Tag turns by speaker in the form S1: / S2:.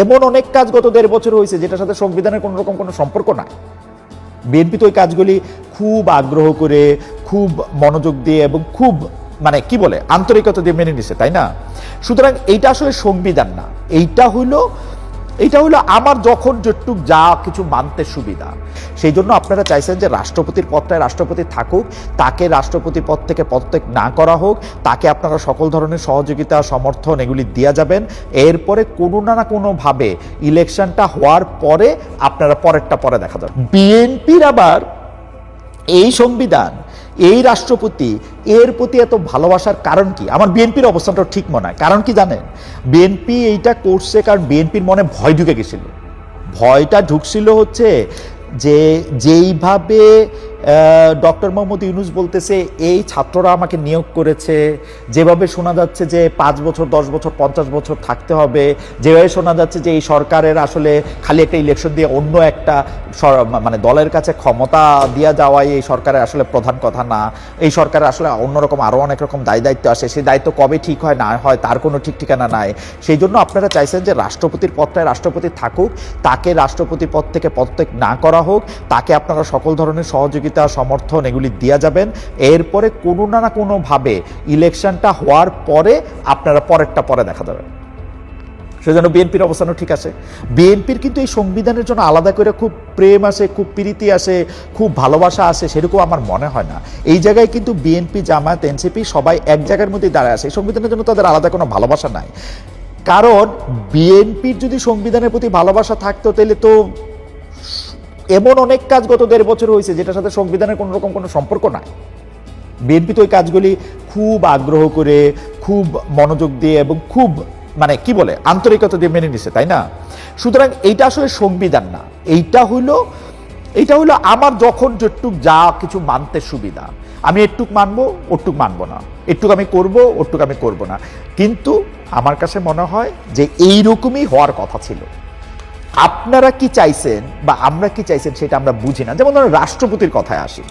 S1: এমন অনেক কাজ গত 1.5 বছর হয়েছে যেটার সাথে সংবিধানের কোনো রকম কোনো সম্পর্ক নাই। বিএনপি তো ওই কাজগুলি খুব আগ্রহ করে, খুব মনোযোগ দিয়ে এবং খুব কি বলে আন্তরিকতা দিয়ে মেনে নিছে, তাই না? সুতরাং এইটা আসলে সংবিধান না, এইটা হইলো আমার যখন যেটুক যা কিছু মানতে সুবিধা। সেই জন্য আপনারা চাইছেন যে রাষ্ট্রপতির পদটায় রাষ্ট্রপতি থাকুক, তাকে রাষ্ট্রপতি পদ থেকে পদত্যাগ না করা হোক, তাকে আপনারা সকল ধরনের সহযোগিতা সমর্থন এগুলি দেওয়া যাবেন। এরপরে কোনো না কোনোভাবে ইলেকশনটা হওয়ার পরে আপনারা পরেরটা পরে দেখা যাবে। বিএনপির আবার এই সংবিধান, এই রাষ্ট্রপতি, এর প্রতি এত ভালোবাসার কারণ কি? আমার বিএনপির অবস্থানটা ঠিক মনে হয়। কারণ কি জানেন? বিএনপি এইটা করছে কারণ বিএনপির মনে ভয় ঢুকে গেছিল। ভয়টা ঢুকছিল হচ্ছে যে যেইভাবে ডক্টর মোহাম্মদ ইউনূস বলতেছে এই ছাত্ররা আমাকে নিয়োগ করেছে, যেভাবে শোনা যাচ্ছে যে 5 বছর 10 বছর 50 বছর থাকতে হবে, যেভাবে শোনা যাচ্ছে যে এই সরকারের আসলে খালি একটা ইলেকশন দিয়ে অন্য একটা দলের কাছে ক্ষমতা দিয়া যাওয়াই এই সরকারের আসলে প্রধান কথা না, এই সরকারের আসলে অন্যরকম আরও অনেক রকম দায়িত্ব আসে, সেই দায়িত্ব কবে ঠিক হয় না হয় তার কোনো ঠিক ঠিকানা নাই। সেই জন্য আপনারা চাইছেন যে রাষ্ট্রপতির পদটায় রাষ্ট্রপতি থাকুক, তাকে রাষ্ট্রপতি পদ থেকে পদত্যাগ না করা হোক, তাকে আপনারা সকল ধরনের সহযোগিতা সমর্থন এগুলি দেওয়া যাবেন। এরপরে কোনো না কোনোভাবে ইলেকশনটা হওয়ার পরে আপনারা পরেরটা পরে দেখা যাবে। সেজন্য বিএনপির অবস্থানও ঠিক আছে। বিএনপির কিন্তু এই সংবিধানের জন্য আলাদা করে খুব প্রেম আসে, খুব প্রীতি আসে, খুব ভালোবাসা আসে সেরকম আমার মনে হয় না। এই জায়গায় কিন্তু বিএনপি, জামায়াত, এনসিপি সবাই এক জায়গার মধ্যে দাঁড়ায় আছে। এই সংবিধানের জন্য তাদের আলাদা কোনো ভালোবাসা নাই। কারণ বিএনপির যদি সংবিধানের প্রতি ভালোবাসা থাকতো তাহলে তো এমন অনেক কাজ গত 1.5 বছর হয়েছে যেটার সাথে সংবিধানের কোনো রকম কোনো সম্পর্ক নাই। বিএনপি তো ওই কাজগুলি খুব আগ্রহ করে, খুব মনোযোগ দিয়ে এবং খুব আন্তরিকতা দিয়ে মেনে নিছে, তাই না? সুতরাং এইটা আসলে সংবিধান না, এইটা হইলো আমার যখন যেটুক যা কিছু মানতে সুবিধা। আমি এটুক মানবো, ওটুক মানবো না, এটুক আমি করবো, ওটুক আমি করবো না। কিন্তু আমার কাছে মনে হয় যে এইরকমই হওয়ার কথা ছিল। আপনারা কি চাইছেন বা আমরা কি চাইছেন সেটা আমরা বুঝি না। যেমন ধরুন রাষ্ট্রপতির কথায় আসি,